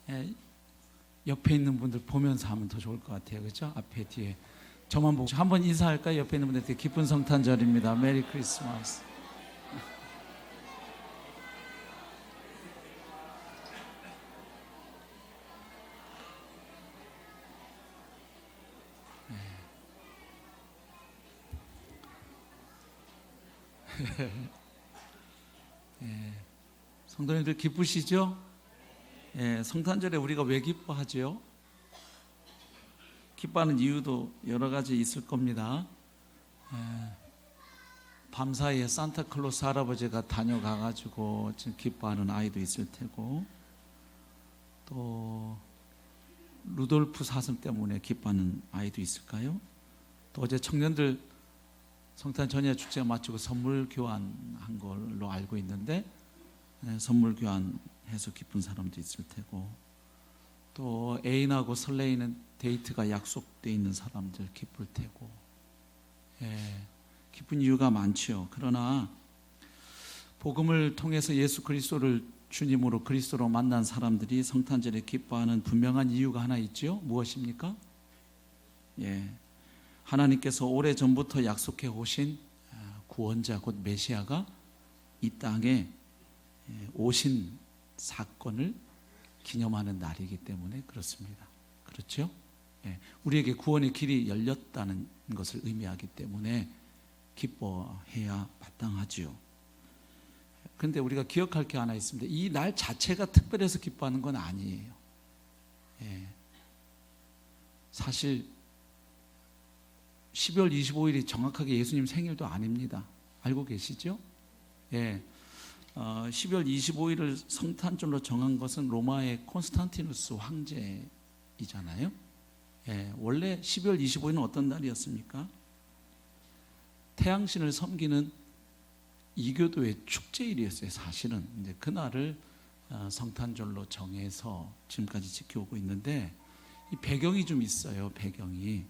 예, 옆에 있는 분들 보면서 하면 더 좋을 것 같아요. 그렇죠? 앞에 뒤에 저만 보고 한번 인사할까요? 옆에 있는 분들한테 기쁜 성탄절입니다. 메리 크리스마스. 예, 성도님들 기쁘시죠? 예, 성탄절에 우리가 왜 기뻐하죠? 기뻐하는 이유도 여러 가지 있을 겁니다. 밤사이에 산타클로스 할아버지가 다녀가가지고 지금 기뻐하는 아이도 있을 테고, 또 루돌프 사슴 때문에 기뻐하는 아이도 있을까요? 또 어제 청년들 성탄 전야 축제 마치고 선물 교환한 걸로 알고 있는데, 선물 교환해서 기쁜 사람도 있을 테고, 또 애인하고 설레이는 데이트가 약속되어 있는 사람들 기쁠 테고, 기쁜 이유가 많지요. 그러나 복음을 통해서 예수 그리스도를 주님으로 그리스도로 만난 사람들이 성탄절에 기뻐하는 분명한 이유가 하나 있죠. 무엇입니까? 하나님께서 오래전부터 약속해 오신 구원자 곧 메시아가 이 땅에 오신 사건을 기념하는 날이기 때문에 그렇습니다. 그렇죠? 우리에게 구원의 길이 열렸다는 것을 의미하기 때문에 기뻐해야 마땅하지요. 그런데 우리가 기억할 게 하나 있습니다. 이 날 자체가 특별해서 기뻐하는 건 아니에요. 사실 12월 25일이 정확하게 예수님 생일도 아닙니다. 알고 계시죠? 12월 25일을 성탄절로 정한 것은 로마의 콘스탄티누스 황제이잖아요. 원래 12월 25일은 어떤 날이었습니까? 태양신을 섬기는 이교도의 축제일이었어요. 사실은. 근데 그날을 성탄절로 정해서 지금까지 지켜오고 있는데, 이 배경이 좀 있어요. 배경이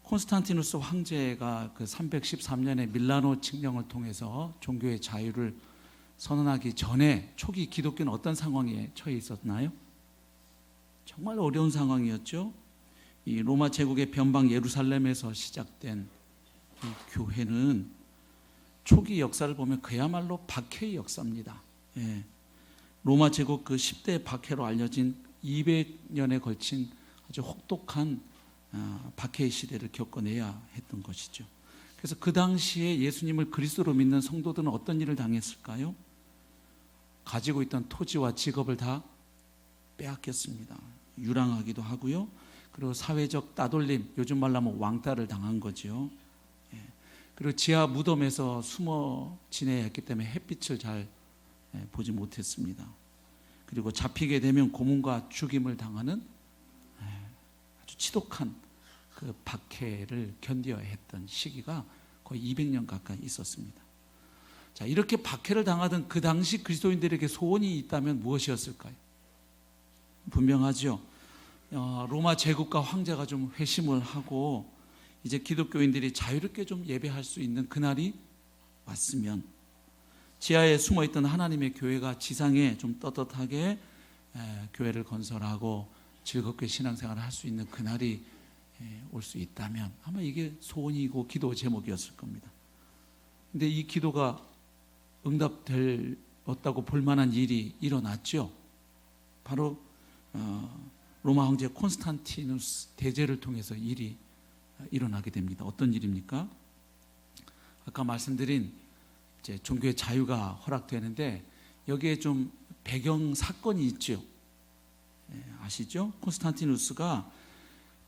콘스탄티누스 황제가 그 313년에 밀라노 칙령을 통해서 종교의 자유를 선언하기 전에 초기 기독교는 어떤 상황에 처해 있었나요? 정말 어려운 상황이었죠. 이 로마 제국의 변방 예루살렘에서 시작된 이 교회는 초기 역사를 보면 그야말로 박해의 역사입니다. 로마 제국 그 10대 박해로 알려진 200년에 걸친 아주 혹독한 박해의 시대를 겪어내야 했던 것이죠. 그래서 그 당시에 예수님을 그리스도로 믿는 성도들은 어떤 일을 당했을까요? 가지고 있던 토지와 직업을 다 빼앗겼습니다. 유랑하기도 하고요. 그리고 사회적 따돌림, 요즘 말로 하면 왕따를 당한 거죠. 그리고 지하 무덤에서 숨어 지내야 했기 때문에 햇빛을 잘 보지 못했습니다. 그리고 잡히게 되면 고문과 죽임을 당하는 아주 지독한 그 박해를 견뎌야 했던 시기가 거의 200년 가까이 있었습니다. 자, 이렇게 박해를 당하던 그 당시 그리스도인들에게 소원이 있다면 무엇이었을까요? 분명하죠. 로마 제국과 황제가 좀 회심을 하고 이제 기독교인들이 자유롭게 좀 예배할 수 있는 그날이 왔으면, 지하에 숨어있던 하나님의 교회가 지상에 좀 떳떳하게 교회를 건설하고 즐겁게 신앙생활을 할 수 있는 그날이 올 수 있다면 아마 이게 소원이고 기도 제목이었을 겁니다. 근데 이 기도가 응답되었다고 볼 만한 일이 일어났죠. 바로 로마 황제 콘스탄티누스 대제를 통해서 일이 일어나게 됩니다. 어떤 일입니까? 아까 말씀드린 이제 종교의 자유가 허락되는데 여기에 좀 배경 사건이 있죠. 아시죠? 콘스탄티누스가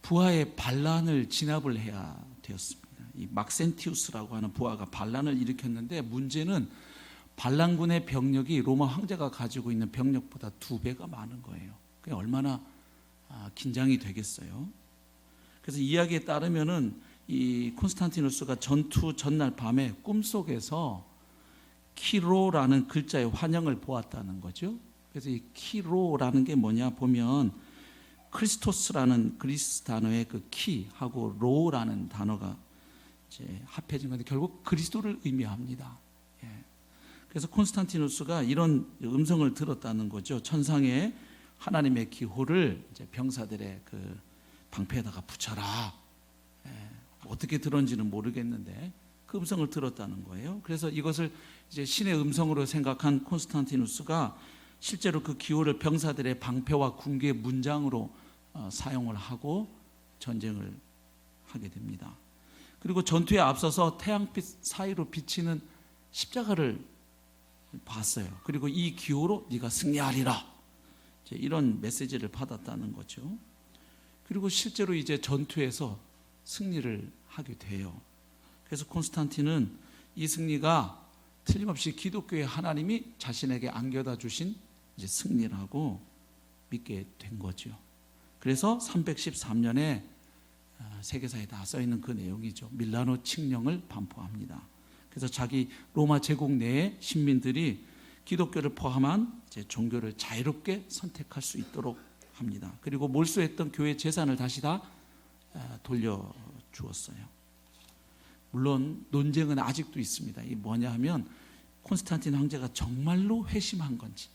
부하의 반란을 진압을 해야 되었습니다. 이 막센티우스라고 하는 부하가 반란을 일으켰는데, 문제는 반란군의 병력이 로마 황제가 가지고 있는 병력보다 2배가 많은 거예요. 그게 얼마나 긴장이 되겠어요. 그래서 이야기에 따르면은 이 콘스탄티누스가 전투 전날 밤에 꿈속에서 키로라는 글자의 환영을 보았다는 거죠. 그래서 이 키로라는 게 뭐냐 보면 크리스토스라는 그리스 단어의 그 키하고 로라는 단어가 이제 합해진 건데 결국 그리스도를 의미합니다. 그래서 콘스탄티누스가 이런 음성을 들었다는 거죠. 천상에 하나님의 기호를 이제 병사들의 그 방패에다가 붙여라. 어떻게 들었는지는 모르겠는데 그 음성을 들었다는 거예요. 그래서 이것을 이제 신의 음성으로 생각한 콘스탄티누스가 실제로 그 기호를 병사들의 방패와 군기의 문장으로 사용을 하고 전쟁을 하게 됩니다. 그리고 전투에 앞서서 태양빛 사이로 비치는 십자가를 봤어요. 그리고 이 기호로 네가 승리하리라, 이런 메시지를 받았다는 거죠. 그리고 실제로 이제 전투에서 승리를 하게 돼요. 그래서 콘스탄틴은 이 승리가 틀림없이 기독교의 하나님이 자신에게 안겨다 주신 이제 승리라고 믿게 된 거죠. 그래서 313년에 세계사에 다 써 있는 그 내용이죠. 밀라노 칙령을 반포합니다. 그래서 자기 로마 제국 내의 신민들이 기독교를 포함한 이제 종교를 자유롭게 선택할 수 있도록 합니다. 그리고 몰수했던 교회 재산을 다시 다 돌려주었어요. 물론 논쟁은 아직도 있습니다. 이게 뭐냐 하면 콘스탄틴 황제가 정말로 회심한 건지,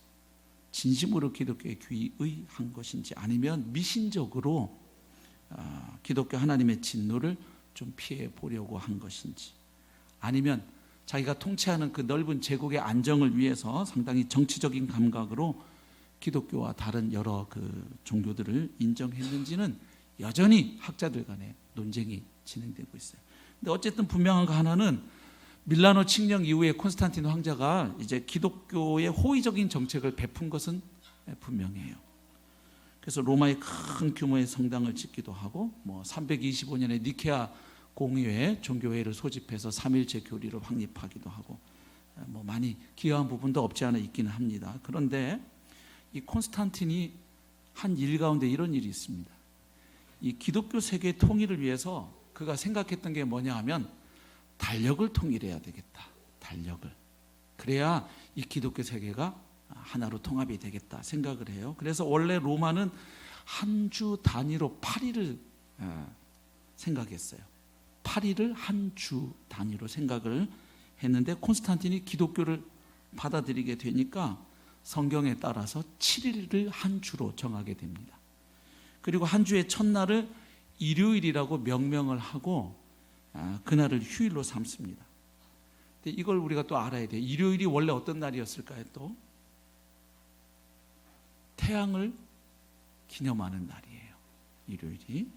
진심으로 기독교에 귀의한 것인지, 아니면 미신적으로 기독교 하나님의 진노를 좀 피해 보려고 한 것인지, 아니면 자기가 통치하는 그 넓은 제국의 안정을 위해서 상당히 정치적인 감각으로 기독교와 다른 여러 그 종교들을 인정했는지는 여전히 학자들 간에 논쟁이 진행되고 있어요. 근데 어쨌든 분명한 거 하나는 밀라노 칙령 이후에 콘스탄틴 황제가 이제 기독교의 호의적인 정책을 베푼 것은 분명해요. 그래서 로마에 큰 규모의 성당을 짓기도 하고, 325년에 니케아 공의회 종교회를 소집해서 삼일체 교리를 확립하기도 하고, 많이 기여한 부분도 없지 않아 있기는 합니다. 그런데 이 콘스탄틴이 한 일 가운데 이런 일이 있습니다. 이 기독교 세계 통일을 위해서 그가 생각했던 게 뭐냐 하면 달력을 통일해야 되겠다. 달력을. 그래야 이 기독교 세계가 하나로 통합이 되겠다 생각을 해요. 그래서 원래 로마는 한 주 단위로 8일을 생각했어요. 8일을 한 주 단위로 생각을 했는데 콘스탄틴이 기독교를 받아들이게 되니까 성경에 따라서 7일을 한 주로 정하게 됩니다. 그리고 한 주의 첫날을 일요일이라고 명명을 하고 그날을 휴일로 삼습니다. 근데 이걸 우리가 또 알아야 돼요. 일요일이 원래 어떤 날이었을까요? 또 태양을 기념하는 날이에요. 일요일이.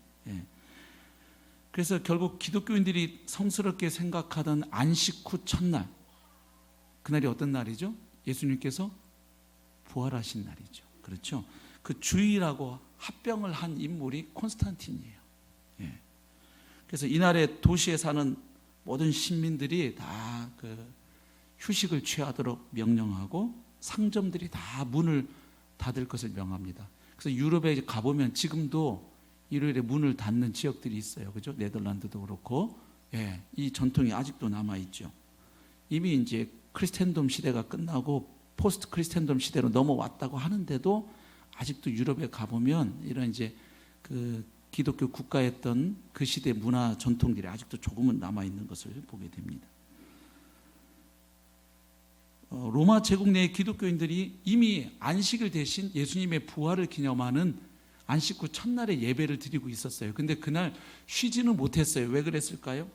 그래서 결국 기독교인들이 성스럽게 생각하던 안식 후 첫날, 그날이 어떤 날이죠? 예수님께서 부활하신 날이죠. 그렇죠? 그 주일하고 합병을 한 인물이 콘스탄틴이에요. 그래서 이날에 도시에 사는 모든 시민들이 다 그 휴식을 취하도록 명령하고 상점들이 다 문을 닫을 것을 명합니다. 그래서 유럽에 가보면 지금도 일요일에 문을 닫는 지역들이 있어요. 그죠? 네덜란드도 그렇고, 이 전통이 아직도 남아 있죠. 이미 이제 크리스텐돔 시대가 끝나고 포스트 크리스텐돔 시대로 넘어왔다고 하는데도 아직도 유럽에 가보면 이런 이제 그 기독교 국가였던 그 시대 문화 전통들이 아직도 조금은 남아 있는 것을 보게 됩니다. 로마 제국 내의 기독교인들이 이미 안식일 대신 예수님의 부활을 기념하는 안식 후 첫날에 예배를 드리고 있었어요. 근데 그날 쉬지는 못했어요. 왜 그랬을까요?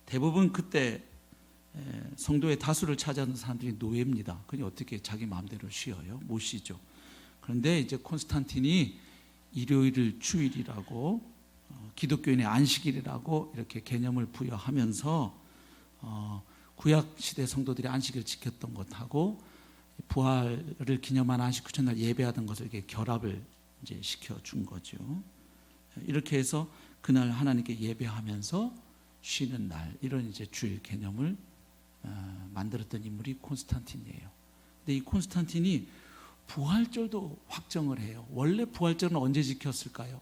대부분 그때 성도의 다수를 차지하는 사람들이 노예입니다. 그니 어떻게 자기 마음대로 쉬어요? 못 쉬죠. 그런데 이제 콘스탄틴이 일요일을 주일이라고, 기독교인의 안식일이라고 이렇게 개념을 부여하면서 구약 시대 성도들이 안식일을 지켰던 것하고 부활을 기념한 안식 후 첫날 예배하던 것을 이렇게 결합을 이제 시켜준 거죠. 이렇게 해서 그날 하나님께 예배하면서 쉬는 날, 이런 이제 주일 개념을 만들었던 인물이 콘스탄틴이에요. 근데 이 콘스탄틴이 부활절도 확정을 해요. 원래 부활절은 언제 지켰을까요?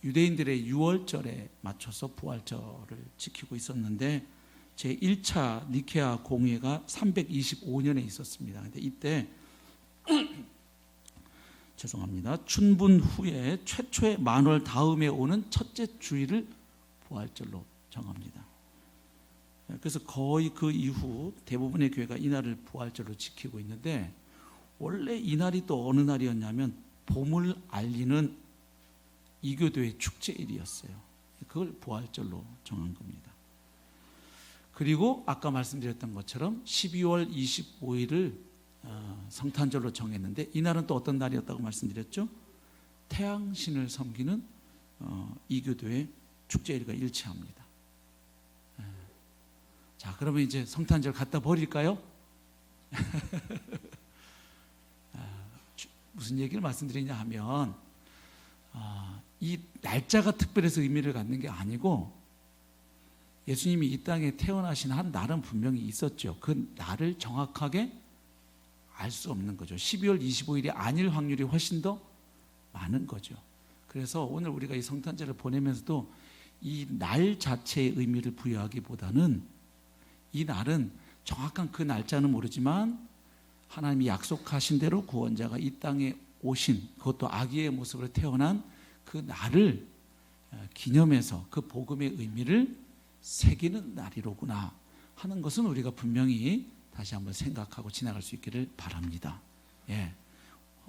유대인들의 유월절에 맞춰서 부활절을 지키고 있었는데 제1차 니케아 공의회가 325년에 있었습니다. 근데 이때 죄송합니다. 춘분 후에 최초의 만월 다음에 오는 첫째 주일을 부활절로 정합니다. 그래서 거의 그 이후 대부분의 교회가 이날을 부활절로 지키고 있는데, 원래 이날이 또 어느 날이었냐면 봄을 알리는 이교도의 축제일이었어요. 그걸 부활절로 정한 겁니다. 그리고 아까 말씀드렸던 것처럼 12월 25일을 성탄절로 정했는데, 이날은 또 어떤 날이었다고 말씀드렸죠? 태양신을 섬기는 이교도의 축제일과 일치합니다. 자, 그러면 이제 성탄절 갖다 버릴까요? 무슨 얘기를 말씀드리냐 하면, 이 날짜가 특별해서 의미를 갖는 게 아니고, 예수님이 이 땅에 태어나신 한 날은 분명히 있었죠. 그 날을 정확하게 알 수 없는 거죠. 12월 25일이 아닐 확률이 훨씬 더 많은 거죠. 그래서 오늘 우리가 이 성탄절을 보내면서도 이 날 자체의 의미를 부여하기보다는, 이 날은 정확한 그 날짜는 모르지만 하나님이 약속하신 대로 구원자가 이 땅에 오신, 그것도 아기의 모습으로 태어난 그 날을 기념해서 그 복음의 의미를 새기는 날이로구나 하는 것은 우리가 분명히 다시 한번 생각하고 지나갈 수 있기를 바랍니다.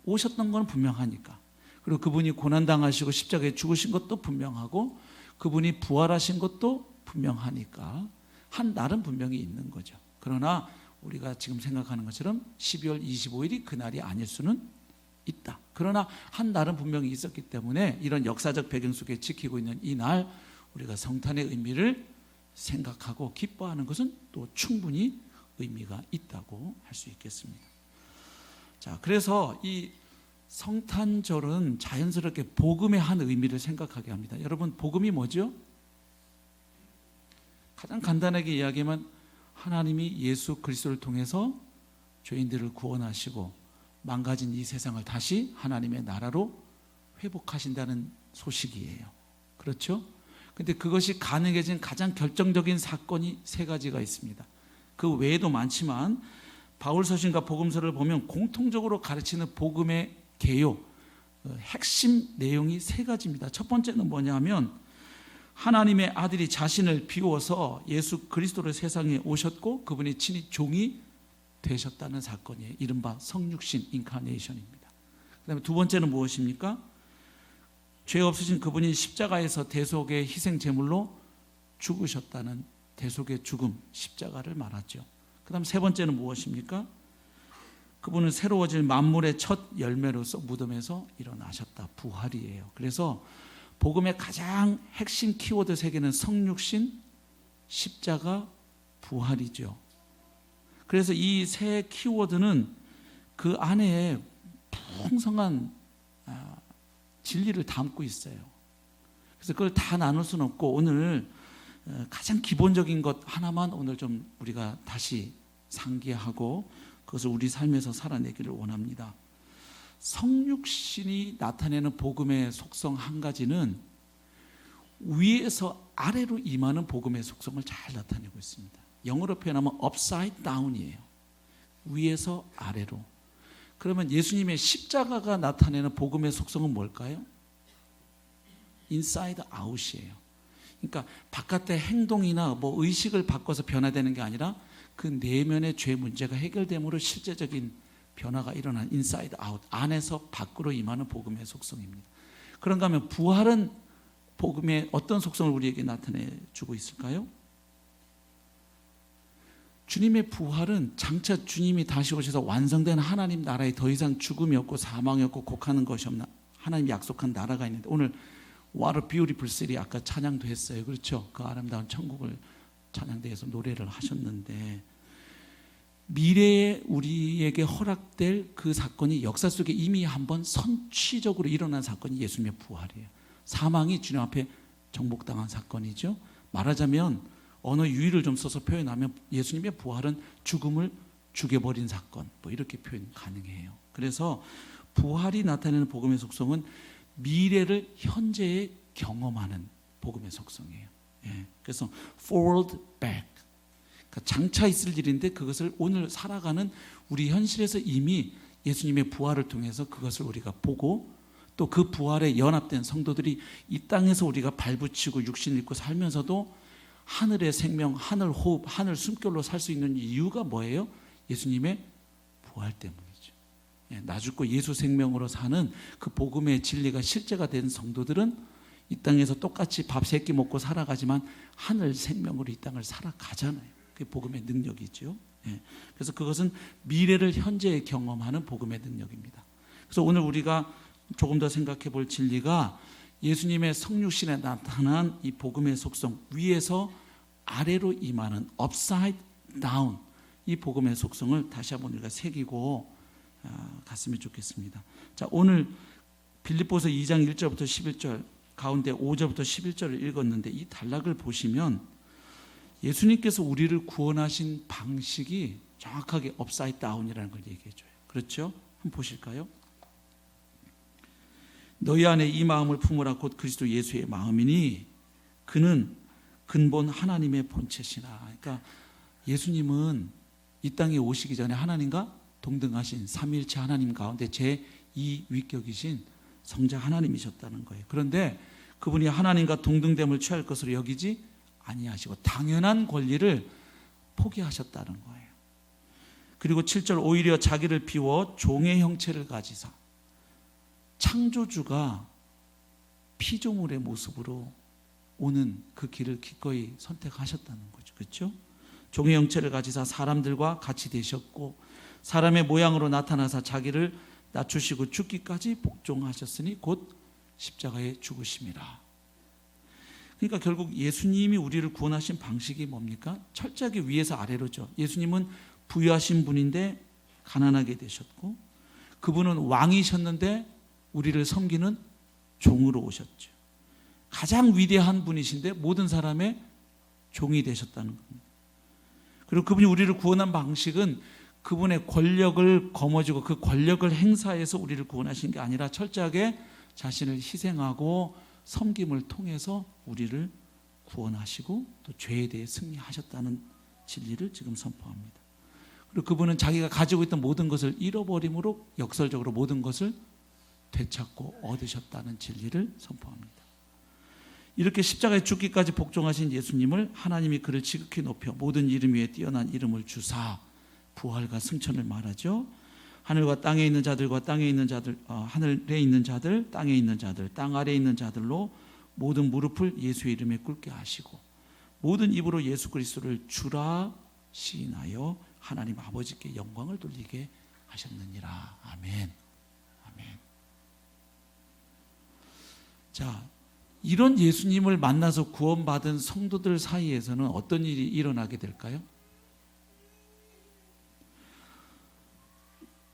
오셨던 건 분명하니까, 그리고 그분이 고난당하시고 십자가에 죽으신 것도 분명하고, 그분이 부활하신 것도 분명하니까 한 날은 분명히 있는 거죠. 그러나 우리가 지금 생각하는 것처럼 12월 25일이 그 날이 아닐 수는 있다. 그러나 한 날은 분명히 있었기 때문에 이런 역사적 배경 속에 지키고 있는 이 날, 우리가 성탄의 의미를 생각하고 기뻐하는 것은 또 충분히 의미가 있다고 할 수 있겠습니다. 자, 그래서 이 성탄절은 자연스럽게 복음의 한 의미를 생각하게 합니다. 여러분, 복음이 뭐죠? 가장 간단하게 이야기하면 하나님이 예수 그리스도를 통해서 죄인들을 구원하시고 망가진 이 세상을 다시 하나님의 나라로 회복하신다는 소식이에요. 그렇죠? 근데 그것이 가능해진 가장 결정적인 사건이 세 가지가 있습니다. 그 외에도 많지만 바울 서신과 복음서를 보면 공통적으로 가르치는 복음의 개요, 핵심 내용이 세 가지입니다. 첫 번째는 뭐냐면, 하나님의 아들이 자신을 비워서 예수 그리스도를 세상에 오셨고 그분이 친히 종이 되셨다는 사건이에요. 이른바 성육신 인카네이션입니다. 그 다음에 두 번째는 무엇입니까? 죄 없으신 그분이 십자가에서 대속의 희생 제물로 죽으셨다는 대속의 죽음, 십자가를 말하죠. 그 다음 세 번째는 무엇입니까? 그분은 새로워질 만물의 첫 열매로서 무덤에서 일어나셨다, 부활이에요. 그래서 복음의 가장 핵심 키워드 세 개는 성육신, 십자가, 부활이죠. 그래서 이 세 키워드는 그 안에 풍성한 진리를 담고 있어요. 그래서 그걸 다 나눌 수는 없고, 오늘 가장 기본적인 것 하나만 오늘 좀 우리가 다시 상기하고 그것을 우리 삶에서 살아내기를 원합니다. 성육신이 나타내는 복음의 속성 한 가지는 위에서 아래로 임하는 복음의 속성을 잘 나타내고 있습니다. 영어로 표현하면 upside down이에요. 위에서 아래로. 그러면 예수님의 십자가가 나타내는 복음의 속성은 뭘까요? inside out이에요. 그러니까 바깥의 행동이나 뭐 의식을 바꿔서 변화되는 게 아니라 그 내면의 죄 문제가 해결됨으로 실제적인 변화가 일어난 인사이드 아웃, 안에서 밖으로 임하는 복음의 속성입니다. 그런가 하면 부활은 복음의 어떤 속성을 우리에게 나타내 주고 있을까요? 주님의 부활은 장차 주님이 다시 오셔서 완성된 하나님 나라에 더 이상 죽음이 없고 사망이 없고 곡하는 것이 없나, 하나님 약속한 나라가 있는데, 오늘 What a beautiful city 아까 찬양도 했어요. 그렇죠? 그 아름다운 천국을 찬양대에서 노래를 하셨는데, 미래에 우리에게 허락될 그 사건이 역사 속에 이미 한번 선취적으로 일어난 사건이 예수님의 부활이에요. 사망이 주님 앞에 정복당한 사건이죠. 말하자면 언어 유희를 좀 써서 표현하면 예수님의 부활은 죽음을 죽여버린 사건, 뭐 이렇게 표현 가능해요. 그래서 부활이 나타내는 복음의 속성은 미래를 현재에 경험하는 복음의 속성이에요. 그래서 forward back, 그러니까 장차 있을 일인데 그것을 오늘 살아가는 우리 현실에서 이미 예수님의 부활을 통해서 그것을 우리가 보고, 또 그 부활에 연합된 성도들이 이 땅에서 우리가 발붙이고 육신을 입고 살면서도 하늘의 생명, 하늘 호흡, 하늘 숨결로 살 수 있는 이유가 뭐예요? 예수님의 부활 때문이죠. 나 죽고 예수 생명으로 사는 그 복음의 진리가 실제가 된 성도들은 이 땅에서 똑같이 밥 3끼 먹고 살아가지만 하늘 생명으로 이 땅을 살아가잖아요. 그게 복음의 능력이죠. 그래서 그것은 미래를 현재에 경험하는 복음의 능력입니다. 그래서 오늘 우리가 조금 더 생각해 볼 진리가 예수님의 성육신에 나타난 이 복음의 속성, 위에서 아래로 임하는 upside down, 이 복음의 속성을 다시 한번 우리가 새기고 갔으면 좋겠습니다. 자, 오늘 빌립보서 2장 1절부터 11절 가운데 5절부터 11절을 읽었는데 이 단락을 보시면 예수님께서 우리를 구원하신 방식이 정확하게 upside down이라는 걸 얘기해 줘요. 그렇죠? 한번 보실까요? 너희 안에 이 마음을 품으라 곧 그리스도 예수의 마음이니 그는 근본 하나님의 본체시나. 그러니까 예수님은 이 땅에 오시기 전에 하나님과 동등하신 삼위일체 하나님 가운데 제2위격이신 성자 하나님이셨다는 거예요. 그런데 그분이 하나님과 동등됨을 취할 것으로 여기지 아니하시고 당연한 권리를 포기하셨다는 거예요. 그리고 7절 오히려 자기를 비워 종의 형체를 가지사 창조주가 피조물의 모습으로 오는 그 길을 기꺼이 선택하셨다는 거죠. 그렇죠? 종의 형체를 가지사 사람들과 같이 되셨고 사람의 모양으로 나타나사 자기를 낮추시고 죽기까지 복종하셨으니 곧 십자가에 죽으심이라. 그러니까 결국 예수님이 우리를 구원하신 방식이 뭡니까? 철저하게 위에서 아래로죠. 예수님은 부유하신 분인데 가난하게 되셨고 그분은 왕이셨는데 우리를 섬기는 종으로 오셨죠. 가장 위대한 분이신데 모든 사람의 종이 되셨다는 겁니다. 그리고 그분이 우리를 구원한 방식은 그분의 권력을 거머쥐고 그 권력을 행사해서 우리를 구원하신 게 아니라 철저하게 자신을 희생하고 섬김을 통해서 우리를 구원하시고 또 죄에 대해 승리하셨다는 진리를 지금 선포합니다. 그리고 그분은 자기가 가지고 있던 모든 것을 잃어버림으로 역설적으로 모든 것을 되찾고 얻으셨다는 진리를 선포합니다. 이렇게 십자가에 죽기까지 복종하신 예수님을 하나님이 그를 지극히 높여 모든 이름 위에 뛰어난 이름을 주사 부활과 승천을 말하죠. 하늘과 땅에 있는 자들과 땅에 있는 자들, 하늘에 있는 자들, 땅에 있는 자들, 땅 아래에 있는 자들로 모든 무릎을 예수의 이름에 꿇게 하시고 모든 입으로 예수 그리스도를 주라 시인하여 하나님 아버지께 영광을 돌리게 하셨느니라. 아멘. 아멘. 자, 이런 예수님을 만나서 구원받은 성도들 사이에서는 어떤 일이 일어나게 될까요?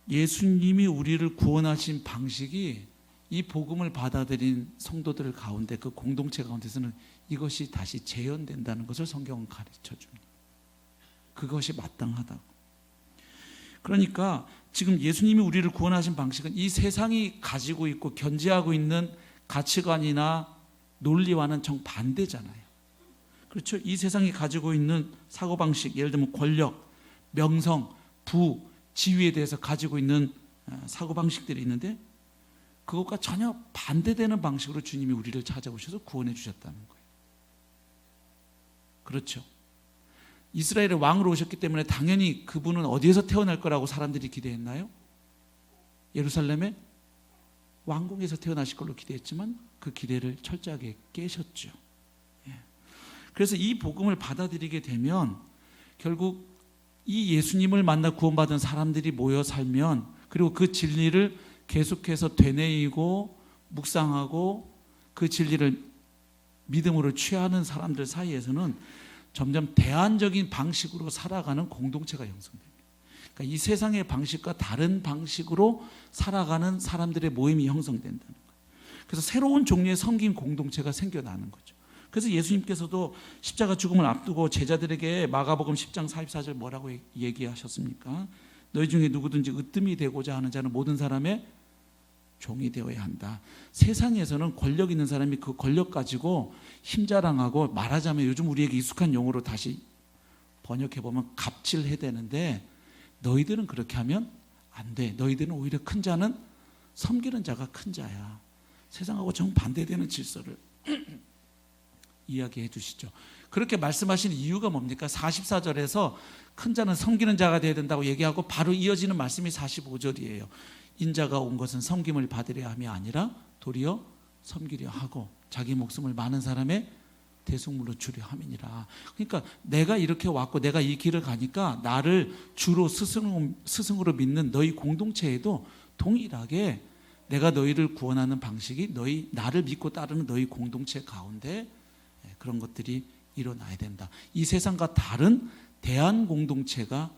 예수님이 우리를 구원하신 방식이 이 복음을 받아들인 성도들 가운데 그 공동체 가운데서는 이것이 다시 재현된다는 것을 성경은 가르쳐 줍니다. 그것이 마땅하다고. 그러니까 지금 예수님이 우리를 구원하신 방식은 이 세상이 가지고 있고 견지하고 있는 가치관이나 논리와는 정반대잖아요. 그렇죠? 이 세상이 가지고 있는 사고방식, 예를 들면 권력, 명성, 부, 지위에 대해서 가지고 있는 사고방식들이 있는데 그것과 전혀 반대되는 방식으로 주님이 우리를 찾아오셔서 구원해 주셨다는 거예요. 그렇죠? 이스라엘의 왕으로 오셨기 때문에 당연히 그분은 어디에서 태어날 거라고 사람들이 기대했나요? 예루살렘의 왕궁에서 태어나실 걸로 기대했지만 그 기대를 철저하게 깨셨죠. 그래서 이 복음을 받아들이게 되면 결국 이 예수님을 만나 구원받은 사람들이 모여 살면 그리고 그 진리를 계속해서 되뇌이고 묵상하고 그 진리를 믿음으로 취하는 사람들 사이에서는 점점 대안적인 방식으로 살아가는 공동체가 형성됩니다. 그러니까 이 세상의 방식과 다른 방식으로 살아가는 사람들의 모임이 형성된다는 거예요. 그래서 새로운 종류의 섬김 공동체가 생겨나는 거죠. 그래서 예수님께서도 십자가 죽음을 앞두고 제자들에게 마가복음 10장 44절 뭐라고 얘기하셨습니까? 너희 중에 누구든지 으뜸이 되고자 하는 자는 모든 사람의 종이 되어야 한다. 세상에서는 권력 있는 사람이 그 권력 가지고 힘자랑하고 말하자면 요즘 우리에게 익숙한 용어로 다시 번역해보면 갑질해야 되는데 너희들은 그렇게 하면 안 돼. 너희들은 오히려 큰 자는 섬기는 자가 큰 자야. 세상하고 정반대되는 질서를 이야기해 주시죠. 그렇게 말씀하시는 이유가 뭡니까? 44절에서 큰 자는 섬기는 자가 되어야 된다고 얘기하고 바로 이어지는 말씀이 45절이에요. 인자가 온 것은 섬김을 받으려 함이 아니라 도리어 섬기려 하고 자기 목숨을 많은 사람의 대속물로 주려 함이니라. 그러니까 내가 이렇게 왔고 내가 이 길을 가니까 나를 주로 스승으로 믿는 너희 공동체에도 동일하게 내가 너희를 구원하는 방식이 나를 믿고 따르는 너희 공동체 가운데 그런 것들이 일어나야 된다. 이 세상과 다른 대안 공동체가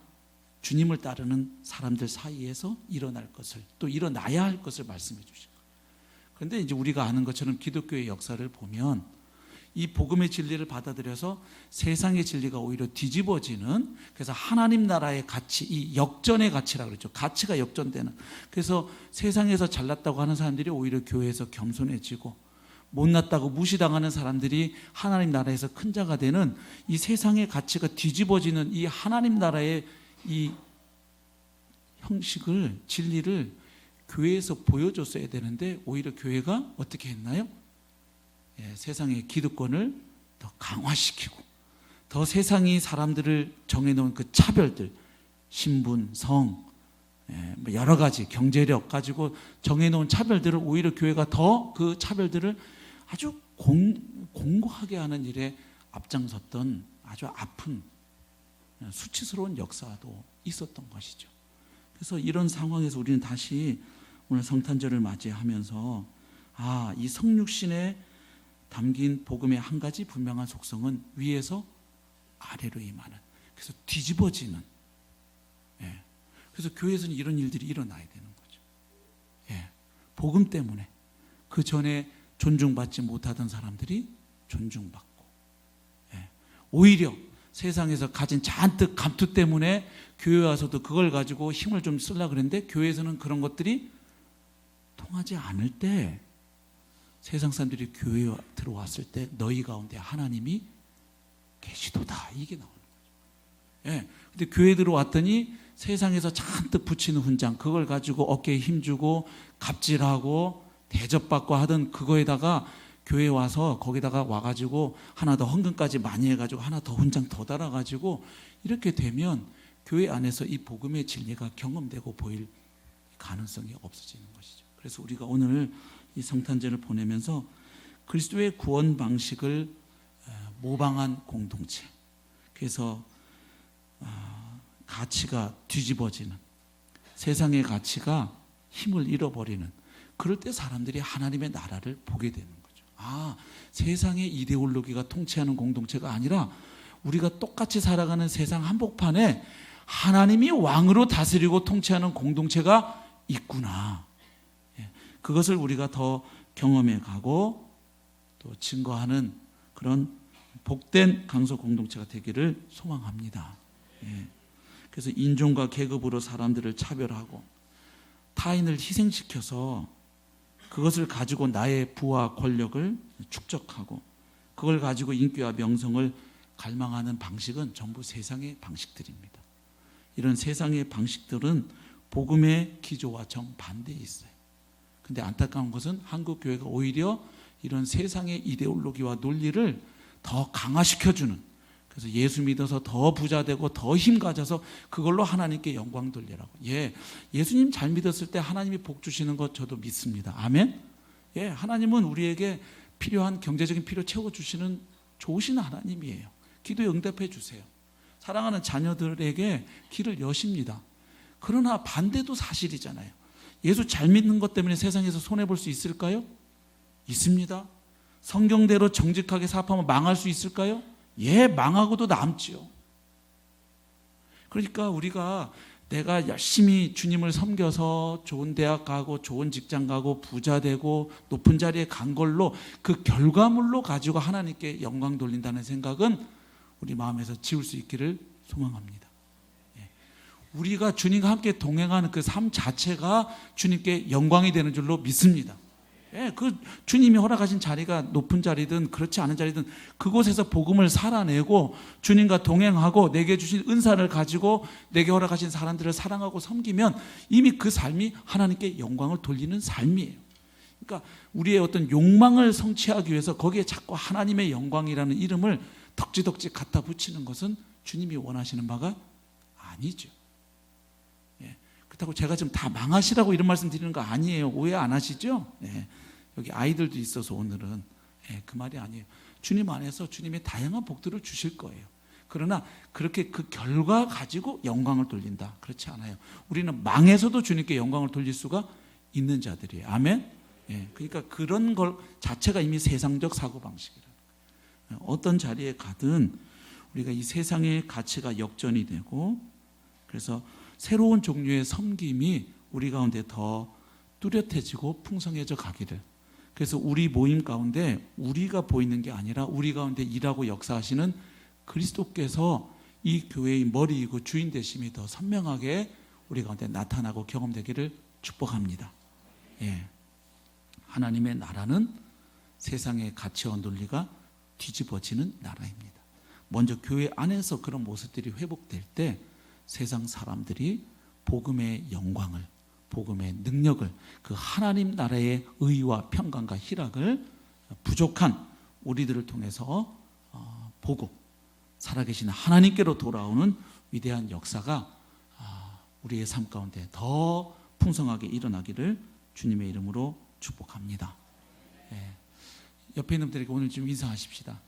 주님을 따르는 사람들 사이에서 일어날 것을, 또 일어나야 할 것을 말씀해 주시고, 그런데 이제 우리가 아는 것처럼 기독교의 역사를 보면 이 복음의 진리를 받아들여서 세상의 진리가 오히려 뒤집어지는, 그래서 하나님 나라의 가치, 이 역전의 가치라고 그러죠. 가치가 역전되는. 그래서 세상에서 잘났다고 하는 사람들이 오히려 교회에서 겸손해지고, 못났다고 무시당하는 사람들이 하나님 나라에서 큰 자가 되는, 이 세상의 가치가 뒤집어지는 이 하나님 나라의 이 형식을, 진리를 교회에서 보여줬어야 되는데 오히려 교회가 어떻게 했나요? 세상의 기득권을 더 강화시키고, 더 세상이 사람들을 정해놓은 그 차별들, 신분, 성, 여러 가지 경제력 가지고 정해놓은 차별들을 오히려 교회가 더 그 차별들을 아주 공고하게 하는 일에 앞장섰던 아주 아픈 수치스러운 역사도 있었던 것이죠. 그래서 이런 상황에서 우리는 다시 오늘 성탄절을 맞이하면서 이 성육신에 담긴 복음의 한 가지 분명한 속성은 위에서 아래로 임하는, 그래서 뒤집어지는, 그래서 교회에서는 이런 일들이 일어나야 되는 거죠. 복음 때문에 그 전에 존중받지 못하던 사람들이 존중받고, 오히려 세상에서 가진 잔뜩 감투 때문에 교회 와서도 그걸 가지고 힘을 좀 쓰려고 그랬는데 교회에서는 그런 것들이 통하지 않을 때 세상 사람들이 교회에 들어왔을 때 너희 가운데 하나님이 계시도다, 이게 나오는 거죠. 근데 교회에 들어왔더니 세상에서 잔뜩 붙이는 훈장, 그걸 가지고 어깨에 힘주고 갑질하고 대접받고 하던 그거에다가 교회에 와서 거기다가 와가지고 하나 더 헌금까지 많이 해가지고 하나 더 훈장 더 달아가지고 이렇게 되면 교회 안에서 이 복음의 진리가 경험되고 보일 가능성이 없어지는 것이죠. 그래서 우리가 오늘 이 성탄절을 보내면서 그리스도의 구원 방식을 모방한 공동체, 그래서 가치가 뒤집어지는, 세상의 가치가 힘을 잃어버리는, 그럴 때 사람들이 하나님의 나라를 보게 되는 거죠. 세상의 이데올로기가 통치하는 공동체가 아니라 우리가 똑같이 살아가는 세상 한복판에 하나님이 왕으로 다스리고 통치하는 공동체가 있구나. 그것을 우리가 더 경험해 가고 또 증거하는 그런 복된 강서 공동체가 되기를 소망합니다. 그래서 인종과 계급으로 사람들을 차별하고 타인을 희생시켜서 그것을 가지고 나의 부와 권력을 축적하고 그걸 가지고 인기와 명성을 갈망하는 방식은 전부 세상의 방식들입니다. 이런 세상의 방식들은 복음의 기조와 정반대에 있어요. 근데 안타까운 것은 한국 교회가 오히려 이런 세상의 이데올로기와 논리를 더 강화시켜주는, 그래서 예수 믿어서 더 부자되고 더 힘 가져서 그걸로 하나님께 영광 돌리라고. 예수님 잘 믿었을 때 하나님이 복 주시는 것 저도 믿습니다. 아멘. 하나님은 우리에게 필요한 경제적인 필요 채워주시는 좋으신 하나님이에요. 기도에 응답해 주세요. 사랑하는 자녀들에게 길을 여십니다. 그러나 반대도 사실이잖아요. 예수 잘 믿는 것 때문에 세상에서 손해볼 수 있을까요? 있습니다. 성경대로 정직하게 사업하면 망할 수 있을까요? 망하고도 남지요. 그러니까 우리가 내가 열심히 주님을 섬겨서 좋은 대학 가고 좋은 직장 가고 부자 되고 높은 자리에 간 걸로 그 결과물로 가지고 하나님께 영광 돌린다는 생각은 우리 마음에서 지울 수 있기를 소망합니다. 우리가 주님과 함께 동행하는 그 삶 자체가 주님께 영광이 되는 줄로 믿습니다. 그 주님이 허락하신 자리가 높은 자리든 그렇지 않은 자리든 그곳에서 복음을 살아내고 주님과 동행하고 내게 주신 은사를 가지고 내게 허락하신 사람들을 사랑하고 섬기면 이미 그 삶이 하나님께 영광을 돌리는 삶이에요. 그러니까 우리의 어떤 욕망을 성취하기 위해서 거기에 자꾸 하나님의 영광이라는 이름을 덕지덕지 갖다 붙이는 것은 주님이 원하시는 바가 아니죠. 예. 그렇다고 제가 지금 다 망하시라고 이런 말씀 드리는 거 아니에요. 오해 안 하시죠? 예. 여기 아이들도 있어서 오늘은 그 말이 아니에요. 주님 안에서 주님의 다양한 복들을 주실 거예요. 그러나 그렇게 그 결과 가지고 영광을 돌린다, 그렇지 않아요. 우리는 망해서도 주님께 영광을 돌릴 수가 있는 자들이에요. 아멘. 그러니까 그런 걸 자체가 이미 세상적 사고방식이라. 어떤 자리에 가든 우리가 이 세상의 가치가 역전이 되고, 그래서 새로운 종류의 섬김이 우리 가운데 더 뚜렷해지고 풍성해져 가기를. 그래서 우리 모임 가운데 우리가 보이는 게 아니라 우리 가운데 일하고 역사하시는 그리스도께서 이 교회의 머리이고 주인 되심이 더 선명하게 우리 가운데 나타나고 경험되기를 축복합니다. 하나님의 나라는 세상의 가치와 논리가 뒤집어지는 나라입니다. 먼저 교회 안에서 그런 모습들이 회복될 때 세상 사람들이 복음의 영광을, 복음의 능력을, 그 하나님 나라의 의와 평강과 희락을 부족한 우리들을 통해서 보고 살아계신 하나님께로 돌아오는 위대한 역사가 우리의 삶 가운데 더 풍성하게 일어나기를 주님의 이름으로 축복합니다. 옆에 있는 분들에게 오늘 좀 인사하십시다.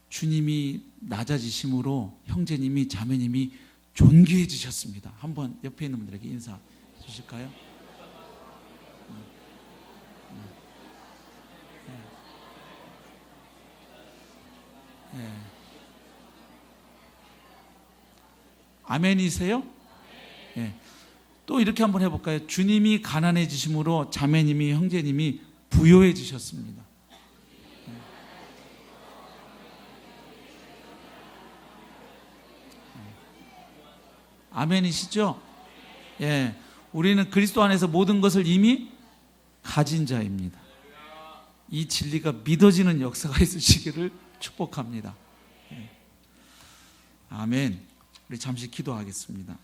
주님이 낮아지심으로 형제님이, 자매님이 존귀해지셨습니다. 한번 옆에 있는 분들에게 인사 주실까요? 아멘이세요? 또 이렇게 한번 해볼까요? 주님이 가난해지심으로 자매님이, 형제님이 부요해지셨습니다. 아멘이시죠? 우리는 그리스도 안에서 모든 것을 이미 가진 자입니다. 이 진리가 믿어지는 역사가 있으시기를 축복합니다. 아멘. 우리 잠시 기도하겠습니다.